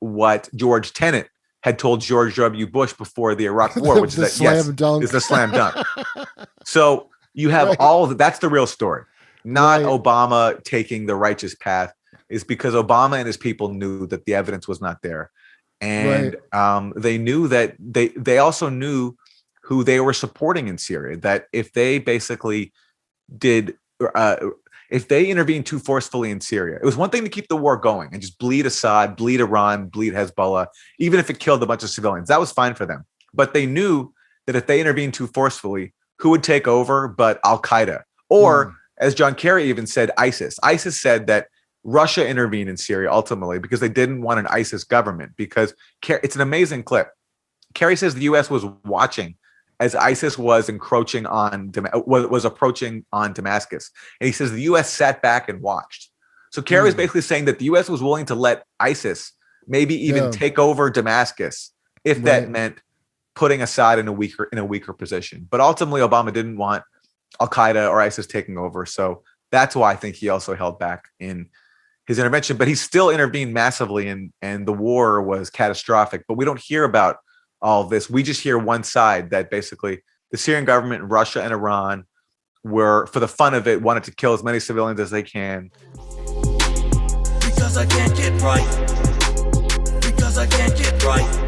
what George Tenet had told George W. Bush before the Iraq War, which is that yes, is the slam dunk. So you have all of that. That's the real story, not Obama taking the righteous path. Is because Obama and his people knew that the evidence was not there, and they knew that they also knew who they were supporting in Syria. That if they basically did. If they intervened too forcefully in Syria, it was one thing to keep the war going and just bleed Assad, bleed Iran, bleed Hezbollah, even if it killed a bunch of civilians. That was fine for them. But they knew that if they intervened too forcefully, who would take over but Al-Qaeda? Or, as John Kerry even said, ISIS. ISIS said that Russia intervened in Syria ultimately because they didn't want an ISIS government. Because it's an amazing clip. Kerry says the U.S. was watching as ISIS was approaching on Damascus. And he says the U.S. sat back and watched. So Kerry is basically saying that the U.S. was willing to let ISIS maybe even take over Damascus if that meant putting Assad in a weaker position. But ultimately, Obama didn't want Al-Qaeda or ISIS taking over. So that's why I think he also held back in his intervention. But he still intervened massively, and the war was catastrophic. But we don't hear about all of this. We just hear one side that basically the Syrian government, Russia and Iran were, for the fun of it, wanted to kill as many civilians as they can. Because I can't get right. Because I can't get right.